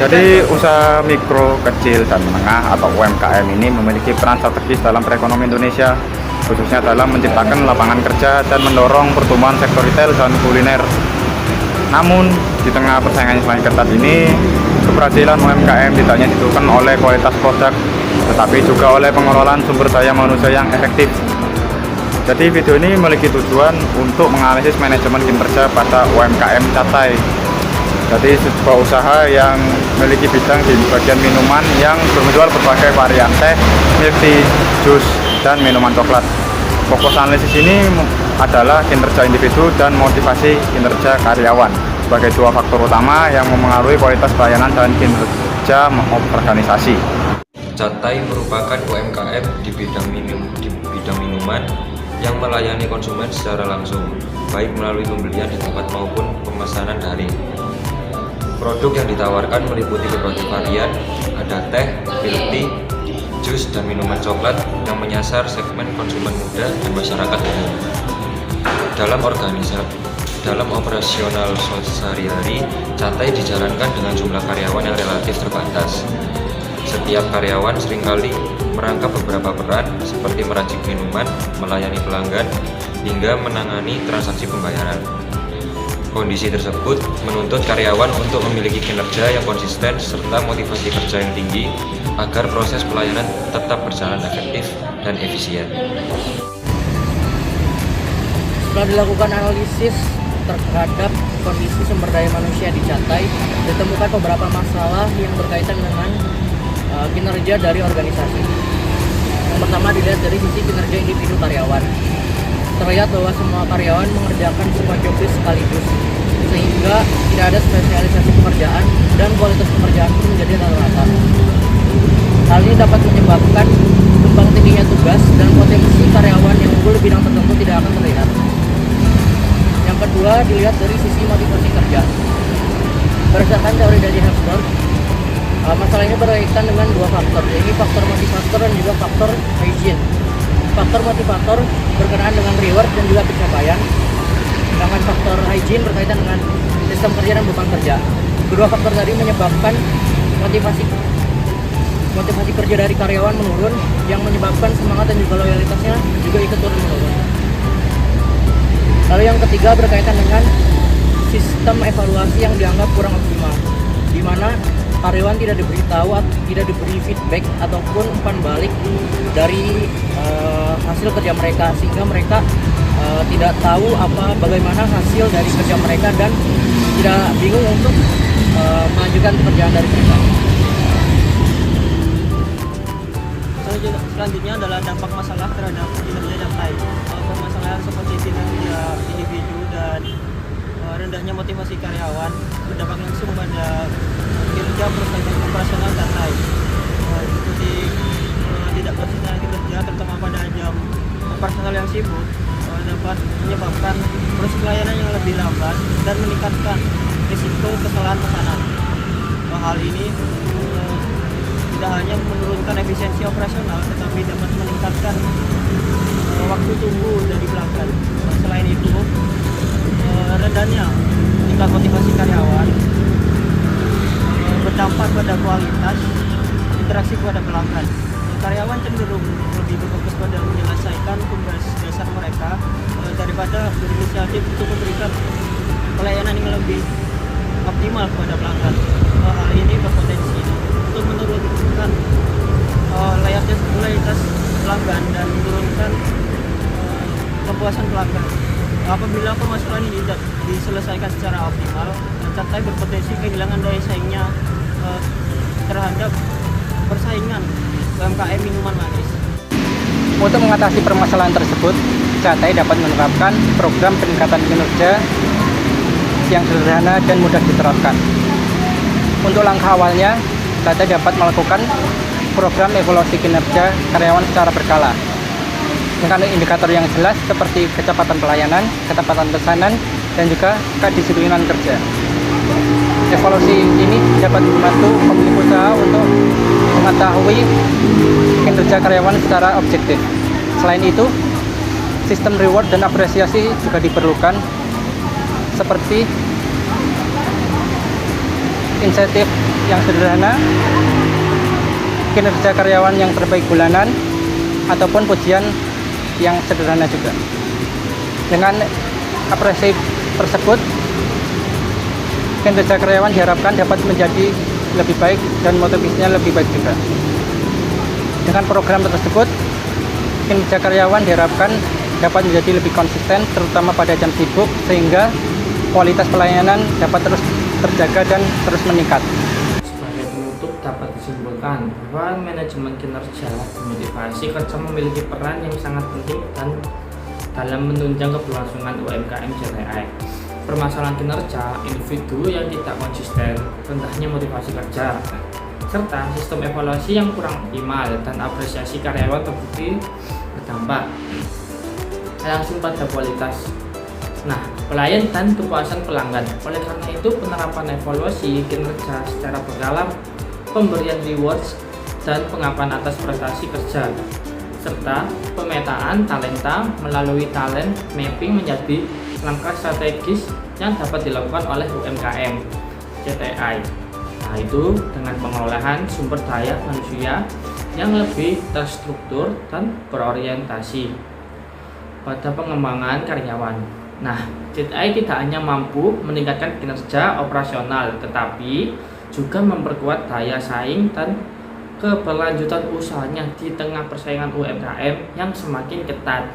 Jadi usaha mikro, kecil, dan menengah atau UMKM ini memiliki peran strategis dalam perekonomian Indonesia, khususnya dalam menciptakan lapangan kerja dan mendorong pertumbuhan sektor retail dan kuliner. Namun, di tengah persaingan yang semakin ketat ini, keberhasilan UMKM tidak hanya ditentukan oleh kualitas produk, tetapi juga oleh pengelolaan sumber daya manusia yang efektif. Jadi video ini memiliki tujuan untuk menganalisis manajemen kinerja pada UMKM Catai. Jadi sebuah usaha yang memiliki bidang di bagian minuman yang menjual berbagai varian teh, milk tea, jus, dan minuman coklat. Fokus analisis ini adalah kinerja individu dan motivasi kinerja karyawan sebagai dua faktor utama yang memengaruhi kualitas pelayanan dan kinerja organisasi. Catai merupakan UMKM di bidang minuman yang melayani konsumen secara langsung, baik melalui pembelian di tempat maupun pemesanan daring. Produk yang ditawarkan meliputi berbagai varian, ada teh, milk tea, jus, dan minuman coklat yang menyasar segmen konsumen muda dan masyarakat umum. Dalam operasional sehari-hari, Catai dijalankan dengan jumlah karyawan yang relatif terbatas. Setiap karyawan seringkali merangkap beberapa peran seperti meracik minuman, melayani pelanggan, hingga menangani transaksi pembayaran. Kondisi tersebut menuntut karyawan untuk memiliki kinerja yang konsisten serta motivasi kerja yang tinggi agar proses pelayanan tetap berjalan efektif dan efisien. Setelah dilakukan analisis terhadap kondisi sumber daya manusia di Catai, ditemukan beberapa masalah yang berkaitan dengan kinerja dari organisasi. Yang pertama dilihat dari sisi kinerja individu karyawan. Terlihat bahwa semua karyawan mengerjakan semua jobdesk sekaligus, sehingga tidak ada spesialisasi pekerjaan dan kualitas pekerjaan pun menjadi rata-rata. Hal ini dapat menyebabkan tumpang tindihnya tugas dan potensi karyawan yang unggul di bidang tertentu tidak akan terlihat. Yang kedua dilihat dari sisi motivasi kerja. Berdasarkan teori dari Hofstede, masalah ini berkaitan dengan dua faktor, yaitu faktor motivator dan juga faktor hygiene. Faktor motivator berkenaan dengan reward dan juga pencapaian, sedangkan faktor hygiene berkaitan dengan sistem kerja dan beban kerja. Kedua faktor tadi menyebabkan motivasi kerja dari karyawan menurun, yang menyebabkan semangat dan juga loyalitasnya juga ikut menurun. Lalu yang ketiga berkaitan dengan sistem evaluasi yang dianggap kurang optimal, di mana karyawan tidak diberitahu, tidak diberi feedback ataupun umpan balik dari hasil kerja mereka, sehingga mereka tidak tahu bagaimana hasil dari kerja mereka dan tidak bingung untuk melanjutkan pekerjaan dari mereka. Selanjutnya adalah dampak masalah terhadap kinerja Catai. Permasalahan seperti kinerja individu dan rendahnya motivasi karyawan berdampak langsung pada kinerja operasional Catai. Seperti tidak bersihnya kinerja terutama pada jam operasional yang sibuk dapat menyebabkan proses pelayanan yang lebih lambat dan meningkatkan risiko kesalahan pesanan. Hal ini tidak hanya menurunkan efisiensi operasional, tetapi dapat meningkatkan waktu tunggu dari pelanggan. Selain itu, rendahnya tingkat motivasi karyawan berdampak pada kualitas interaksi kepada pelanggan. Karyawan cenderung lebih berfokus pada menyelesaikan tugas dasar mereka daripada berinisiatif untuk memberikan pelayanan yang lebih optimal kepada pelanggan. Hal ini berpotensi untuk menurunkan loyalitas pelanggan dan menurunkan kepuasan pelanggan. Apabila permasalahan ini tidak diselesaikan secara optimal, Catai berpotensi kehilangan daya saingnya terhadap persaingan UMKM minuman manis. Untuk mengatasi permasalahan tersebut, CTI dapat menerapkan program peningkatan kinerja yang sederhana dan mudah diterapkan. Untuk langkah awalnya, CTI dapat melakukan program evaluasi kinerja karyawan secara berkala dengan indikator yang jelas seperti kecepatan pelayanan, ketepatan pesanan, dan juga kedisiplinan kerja. Evaluasi ini dapat membantu pemilik usaha untuk mengetahui kinerja karyawan secara objektif. Selain itu, sistem reward dan apresiasi juga diperlukan, seperti insentif yang sederhana, kinerja karyawan yang terbaik bulanan, ataupun pujian yang sederhana juga. Dengan apresiasi tersebut, kinerja karyawan diharapkan dapat menjadi lebih baik dan motivasinya lebih baik juga. Dengan program tersebut, kinerja karyawan diharapkan dapat menjadi lebih konsisten, terutama pada jam sibuk, sehingga kualitas pelayanan dapat terus terjaga dan terus meningkat. Sebagai penutup dapat disimpulkan bahwa manajemen kinerja dan motivasi kerja memiliki peran yang sangat penting dan dalam menunjang keberlangsungan UMKM CTI. Permasalahan kinerja individu yang tidak konsisten, rendahnya motivasi kerja, serta sistem evaluasi yang kurang optimal dan apresiasi karyawan terbukti berdampak langsung pada kualitas pelayan dan kepuasan pelanggan. Oleh karena itu, penerapan evaluasi kinerja secara berkala, pemberian rewards dan pengakuan atas prestasi kerja, serta pemetaan talenta melalui talent mapping menjadi langkah strategis yang dapat dilakukan oleh UMKM CTI. Nah, itu dengan pengelolaan sumber daya manusia yang lebih terstruktur dan berorientasi pada pengembangan karyawan. Nah, CTI tidak hanya mampu meningkatkan kinerja operasional, tetapi juga memperkuat daya saing dan keberlanjutan usahanya di tengah persaingan UMKM yang semakin ketat.